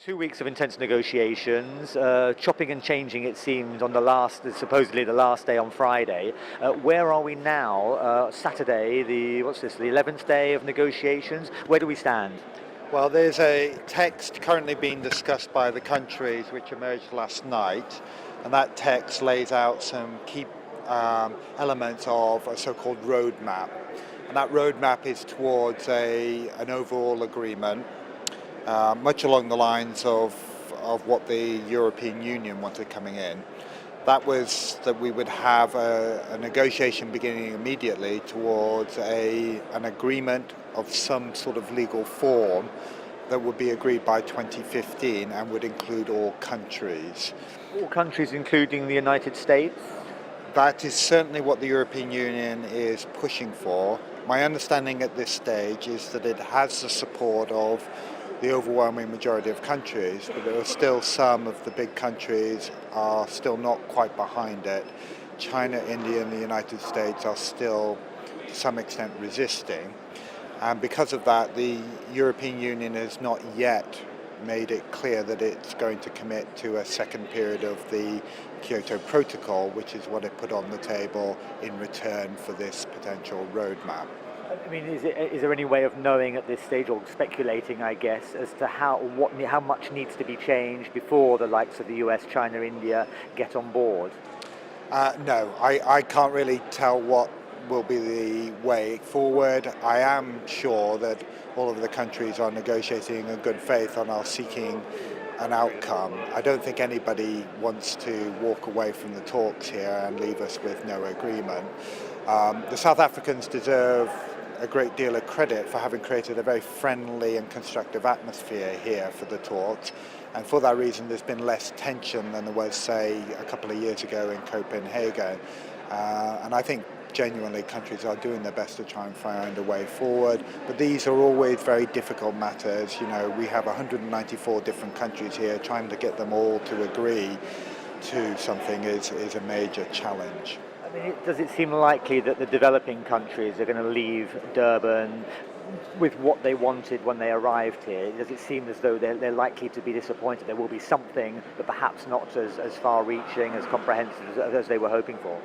2 weeks of intense negotiations, chopping and changing it seemed on supposedly the last day on Friday. Where are we now? Saturday, the 11th day of negotiations. Where do we stand? Well, there's a text currently being discussed by the countries which emerged last night, and that text lays out some key elements of a so-called roadmap. And that roadmap is towards an overall agreement, much along the lines of what the European Union wanted coming in. That was that we would have a negotiation beginning immediately towards an agreement of some sort of legal form that would be agreed by 2015 and would include all countries. All countries, including the United States? That is certainly what the European Union is pushing for. My understanding at this stage is that it has the support of the overwhelming majority of countries, but there are still some of the big countries are still not quite behind it. China, India and the United States are still to some extent resisting, and because of that the European Union has not yet made it clear that it's going to commit to a second period of the Kyoto Protocol, which is what it put on the table in return for this potential roadmap. I mean, is there any way of knowing at this stage, or speculating, I guess, as to how much needs to be changed before the likes of the US, China, India get on board? No, I can't really tell what will be the way forward. I am sure that all of the countries are negotiating in good faith and are seeking an outcome. I don't think anybody wants to walk away from the talks here and leave us with no agreement. The South Africans deserve a great deal of credit for having created a very friendly and constructive atmosphere here for the talks, and for that reason there's been less tension than there was, say, a couple of years ago in Copenhagen, and I think genuinely countries are doing their best to try and find a way forward, but these are always very difficult matters. You know, we have 194 different countries here. Trying to get them all to agree to something is a major challenge. I mean, does it seem likely that the developing countries are going to leave Durban with what they wanted when they arrived here? Does it seem as though they're likely to be disappointed? There will be something, but perhaps not as far-reaching, as comprehensive as they were hoping for?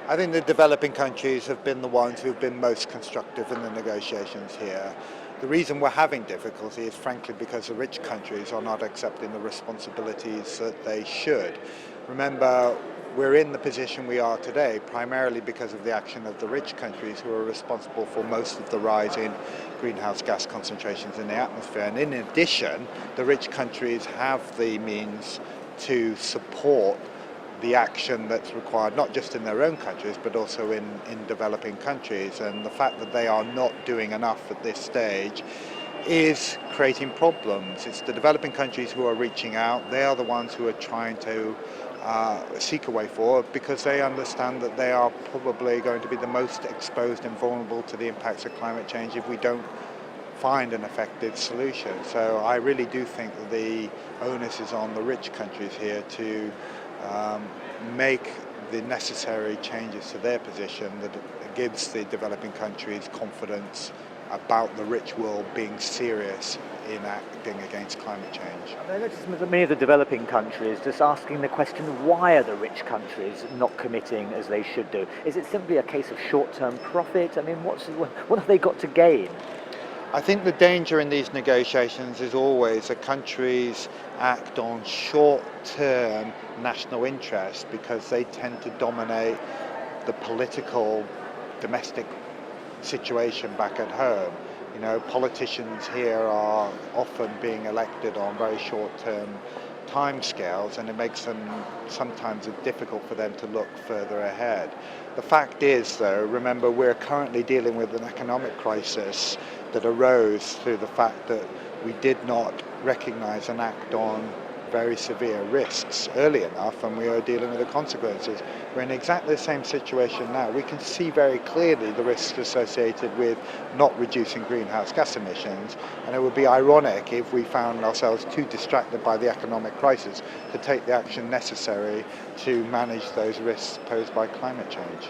I think the developing countries have been the ones who have been most constructive in the negotiations here. The reason we're having difficulty is frankly because the rich countries are not accepting the responsibilities that they should. Remember, we're in the position we are today primarily because of the action of the rich countries, who are responsible for most of the rise in greenhouse gas concentrations in the atmosphere. And in addition, the rich countries have the means to support the action that's required, not just in their own countries, but also in developing countries. And the fact that they are not doing enough at this stage is creating problems. It's the developing countries who are reaching out. They are the ones who are trying to seek a way forward, because they understand that they are probably going to be the most exposed and vulnerable to the impacts of climate change if we don't find an effective solution. So I really do think that the onus is on the rich countries here to make the necessary changes to their position that gives the developing countries confidence about the rich world being serious in acting against climate change. I noticed that many of the developing countries just asking the question, why are the rich countries not committing as they should do? Is it simply a case of short-term profit? I mean, what have they got to gain? I think the danger in these negotiations is always that countries act on short-term national interest because they tend to dominate the political domestic situation back at home. You know, politicians here are often being elected on very short-term timescales, and it makes them sometimes difficult for them to look further ahead. The fact is, though, remember, we're currently dealing with an economic crisis that arose through the fact that we did not recognize and act on very severe risks early enough, and we are dealing with the consequences. We're in exactly the same situation now. We can see very clearly the risks associated with not reducing greenhouse gas emissions, and it would be ironic if we found ourselves too distracted by the economic crisis to take the action necessary to manage those risks posed by climate change.